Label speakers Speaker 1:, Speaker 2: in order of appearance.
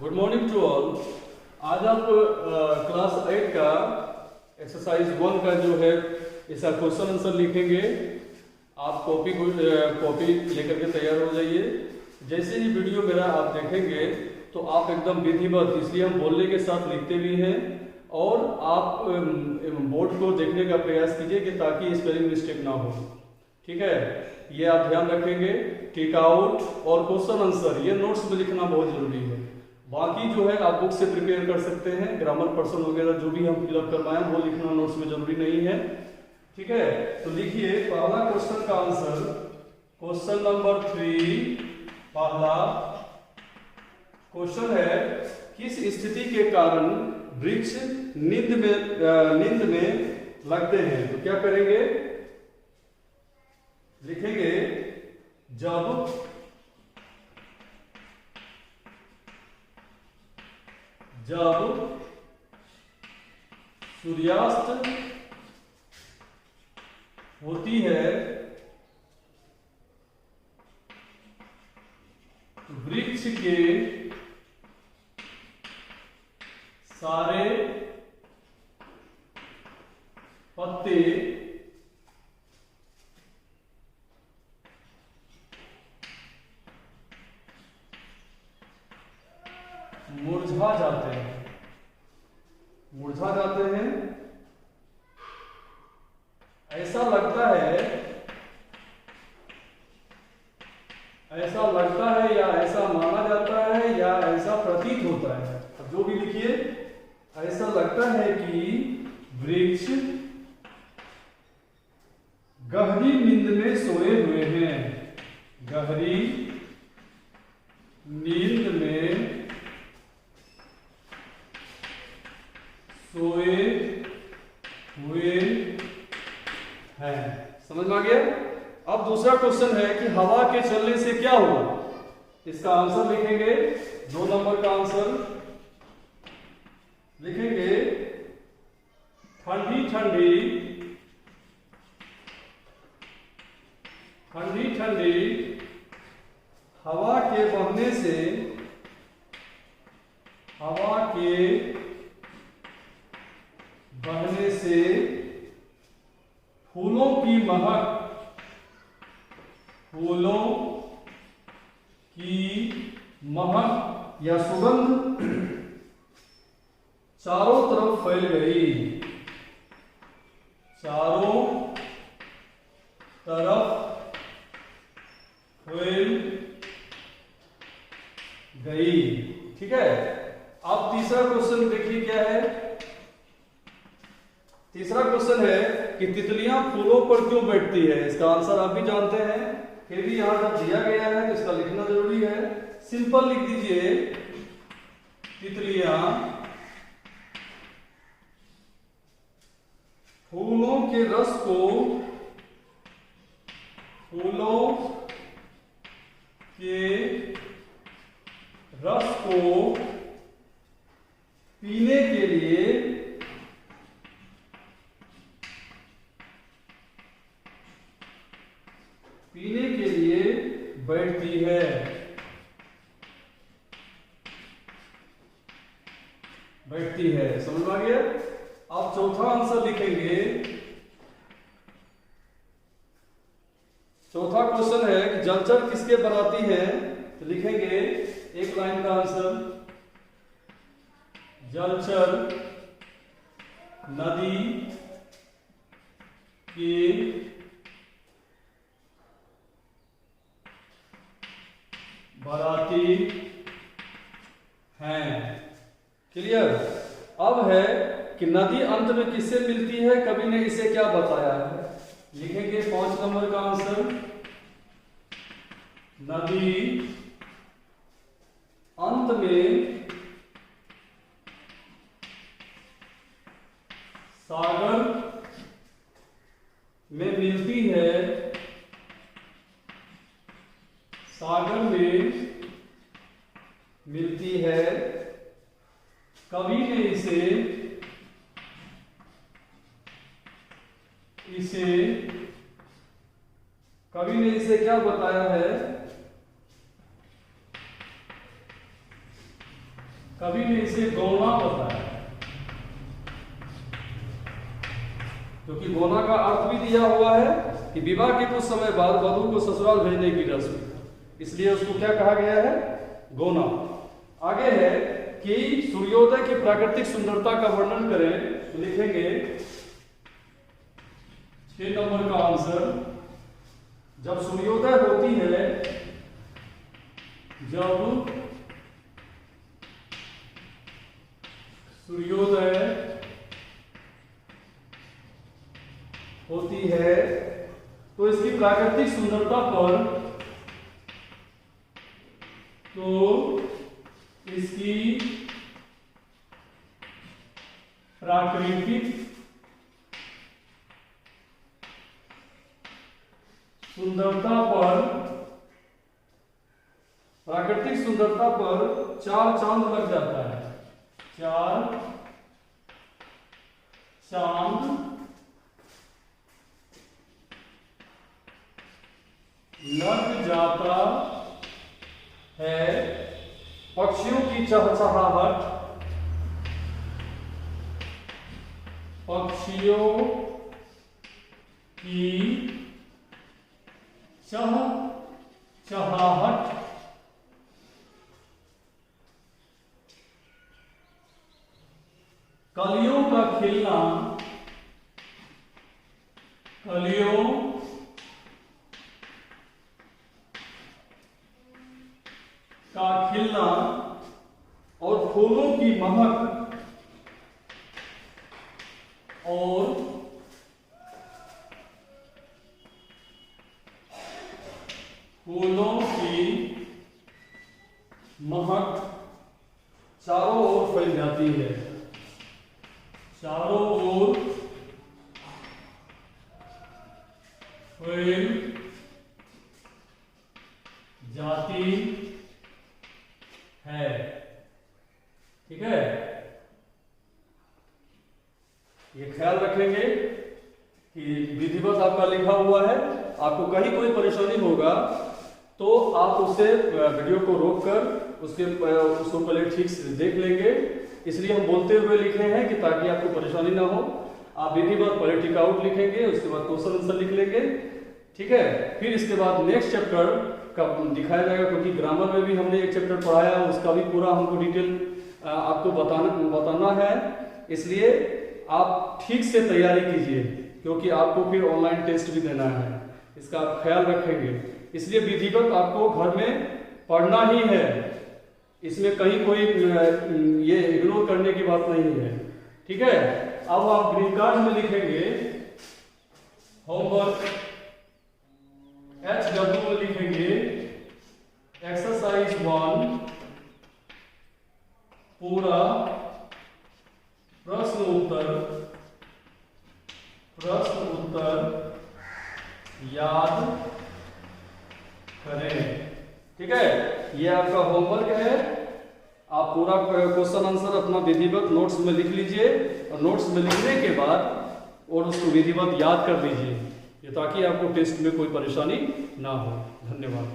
Speaker 1: Good morning to all. आज आप class 8 का एक्सरसाइज 1 का जो है इसका क्वेश्चन आंसर लिखेंगे। आप कॉपी लेकर के तैयार हो जाइए। जैसे ही वीडियो मेरा आप देखेंगे तो आप एकदम विधिवत, इसलिए हम बोलने के साथ लिखते भी हैं, और आप बोर्ड को देखने का प्रयास कीजिए कि ताकि स्पेलिंग मिस्टेक ना हो। ठीक है, ये आप ध्यान रखेंगे। टिक आउट और क्वेश्चन आंसर ये नोट्स में लिखना बहुत जरूरी है। बाकी जो है आप बुक से प्रिपेयर कर सकते हैं। ग्रामर पर्सन वगैरह जो भी हम फिलअप करवाएं वो लिखना नोट्स में जरूरी नहीं है। ठीक है, तो लिखिए पहला क्वेश्चन का आंसर, क्वेश्चन नंबर 3। पहला क्वेश्चन है, किस स्थिति के कारण वृक्ष नींद में लगते हैं? तो क्या करेंगे, लिखेंगे जब सूर्यास्त होती है तो वृक्ष के सारे पत्ते मुरझा जाते हैं। ऐसा लगता है या ऐसा माना जाता है या ऐसा प्रतीत होता है। अब जो भी लिखिए, ऐसा लगता है कि वृक्ष गहरी नींद में सोए हुए हैं। गहरी नींद में सोए हुए हैं। समझ में आ गया? अब दूसरा क्वेश्चन है कि हवा के चलने से क्या होगा? इसका आंसर लिखेंगे, 2 नंबर का आंसर लिखेंगे, ठंडी ठंडी हवा के बहने से फूलों की महक या सुगंध चारों तरफ फैल गई। ठीक है, अब तीसरा क्वेश्चन देखिए क्या है। तीसरा क्वेश्चन है कि तितलियां फूलों पर क्यों बैठती है? इसका आंसर आप भी जानते हैं, फिर भी यहां जब दिया गया है तो इसका लिखना जरूरी है। सिंपल लिख दीजिए, तितलियां फूलों के रस को पीने के लिए बैठती है। समझ में आ गया? अब चौथा आंसर लिखेंगे। चौथा क्वेश्चन है कि जलचर किसके बनाती है? तो लिखेंगे एक लाइन का आंसर, जलचर नदी की बनाती हैं। क्लियर? अब है कि नदी अंत में किससे मिलती है? कवि ने इसे क्या बताया है? लिखेंगे 5 नंबर का आंसर, नदी अंत में सागर में मिलती है। कवि ने इसे क्या बताया है? कवि ने इसे गौना बताया, क्योंकि गौना का अर्थ भी दिया हुआ है कि विवाह के कुछ समय बाद वधु को ससुराल भेजने की रस्म, इसलिए उसको क्या कहा गया है, गौना। आगे है कि सूर्योदय की प्राकृतिक सुंदरता का वर्णन करें, तो लिखेंगे 6 नंबर का आंसर, जब सूर्योदय होती है, जब सूर्योदय होती है तो इसकी प्राकृतिक सुंदरता पर, तो इसकी प्राकृतिक सुंदरता पर, प्राकृतिक सुंदरता पर 4 चांद लग जाता है, 4 चांद लग जाता है। पक्षियों की चहचहाहट, पक्षियों की चहचहाहट, कलियों का खिलना, कलियों का खिलना और फूलों की महक, और फूलों की महक चारों ओर फैल जाती है, चारों ओर फैल जाती है। ठीक है, ये ख्याल रखेंगे कि विधिवत आपका लिखा हुआ है। आपको कहीं कोई परेशानी होगा तो आप उसे वीडियो को रोककर उसको पहले ठीक से देख लेंगे, इसलिए हम बोलते हुए लिख रहे हैं कि ताकि आपको परेशानी ना हो। आप विधिवत पहले टिक आउट लिखेंगे, उसके बाद क्वेश्चन आंसर लिख लेंगे। ठीक है, फिर इसके बाद नेक्स्ट चैप्टर का दिखाया जाएगा, क्योंकि ग्रामर में भी हमने एक चैप्टर पढ़ाया, उसका भी पूरा हमको डिटेल आपको बताना है। इसलिए आप ठीक से तैयारी कीजिए, क्योंकि आपको फिर ऑनलाइन टेस्ट भी देना है, इसका आप ख्याल रखेंगे। इसलिए विधिवत आपको घर में पढ़ना ही है, इसमें कहीं कोई ये इग्नोर करने की बात नहीं है। ठीक है, अब आप ग्रीन कार्ड में लिखेंगे होमवर्क, HW में लिखेंगे एक्सरसाइज 1 पूरा प्रश्न उत्तर याद करें। ठीक है, ये आपका होमवर्क है। आप पूरा क्वेश्चन आंसर अपना विधिवत नोट्स में लिख लीजिए, और नोट्स में लिखने के बाद और उसको विधिवत याद कर लीजिए, ये ताकि आपको टेस्ट में कोई परेशानी ना हो। धन्यवाद।